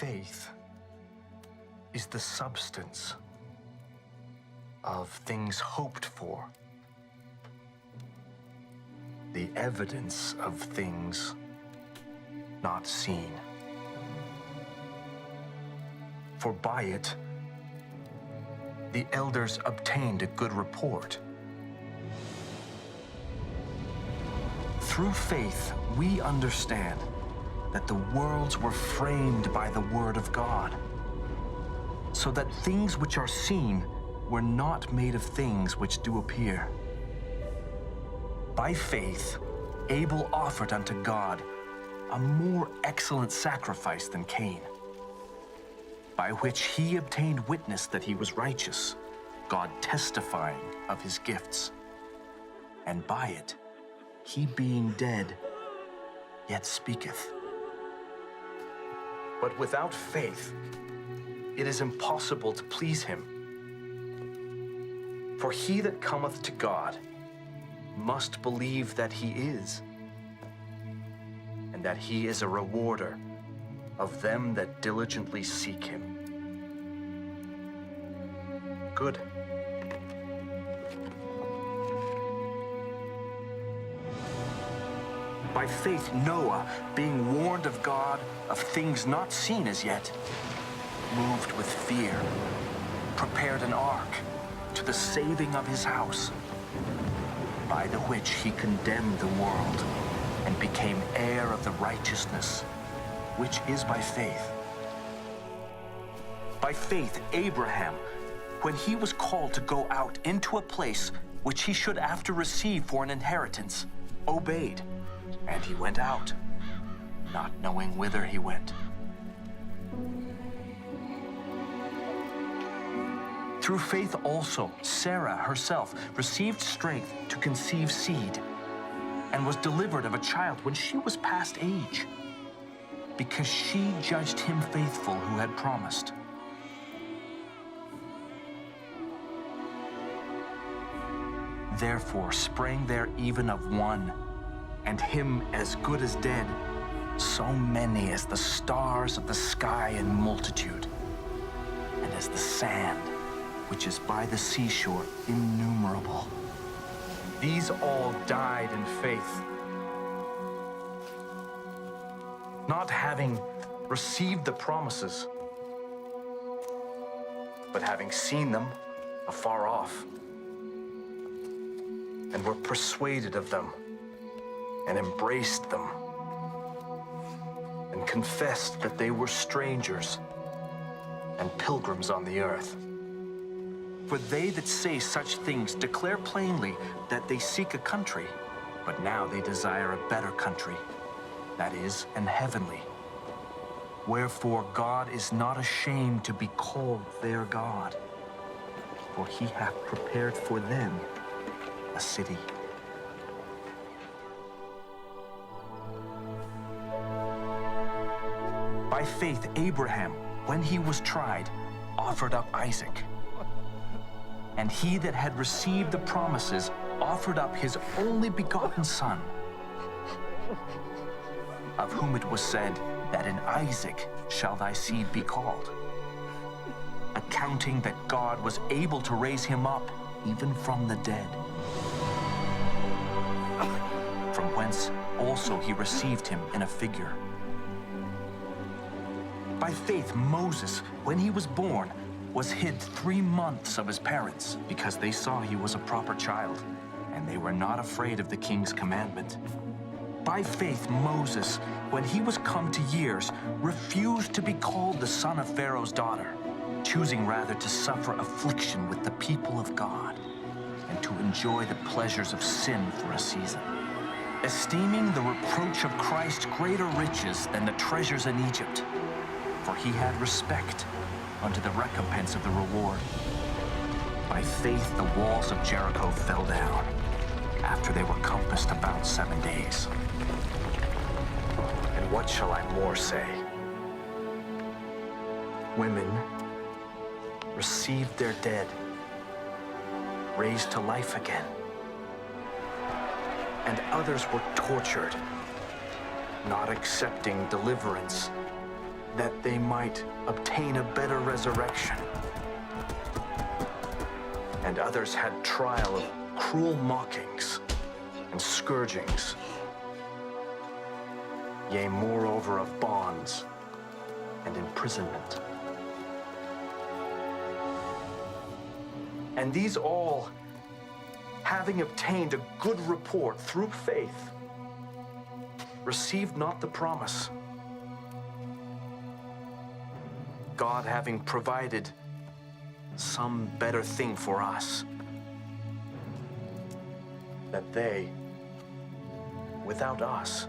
Faith is the substance of things hoped for, the evidence of things not seen. For by it, the elders obtained a good report. Through faith, we understand that the worlds were framed by the word of God, so that things which are seen were not made of things which do appear. By faith, Abel offered unto God a more excellent sacrifice than Cain, by which he obtained witness that he was righteous, God testifying of his gifts. And by it, he being dead, yet speaketh. But without faith, it is impossible to please him. For he that cometh to God must believe that he is, and that he is a rewarder of them that diligently seek him. Good. By faith Noah, being warned of God of things not seen as yet, moved with fear, prepared an ark to the saving of his house, by the which he condemned the world, and became heir of the righteousness, which is by faith. By faith Abraham, when he was called to go out into a place which he should after receive for an inheritance, obeyed, and he went out, not knowing whither he went. Through faith also, Sarah herself received strength to conceive seed, and was delivered of a child when she was past age, because she judged him faithful who had promised. Therefore sprang there even of one, and him as good as dead, so many as the stars of the sky in multitude, and as the sand which is by the seashore innumerable. These all died in faith, not having received the promises, but having seen them afar off, and were persuaded of them, and embraced them, and confessed that they were strangers and pilgrims on the earth. For they that say such things declare plainly that they seek a country, but now they desire a better country, that is, an heavenly. Wherefore God is not ashamed to be called their God, for he hath prepared for them a city. By faith Abraham, when he was tried, offered up Isaac. And he that had received the promises offered up his only begotten son, of whom it was said that in Isaac shall thy seed be called, accounting that God was able to raise him up even from the dead, from whence also he received him in a figure. By faith Moses, when he was born, was hid 3 months of his parents, because they saw he was a proper child, and they were not afraid of the king's commandment. By faith Moses, when he was come to years, refused to be called the son of Pharaoh's daughter, choosing rather to suffer affliction with the people of God, and to enjoy the pleasures of sin for a season, esteeming the reproach of Christ greater riches than the treasures in Egypt, for he had respect unto the recompense of the reward. By faith the walls of Jericho fell down, after they were compassed about 7 days. And what shall I more say? Women received their dead, raised to life again, and others were tortured, not accepting deliverance, that they might obtain a better resurrection. And others had trial of cruel mockings and scourgings, yea, moreover of bonds and imprisonment. And these all, having obtained a good report through faith, received not the promise, God having provided some better thing for us, that they, without us,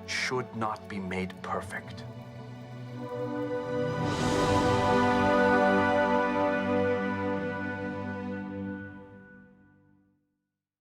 should not be made perfect.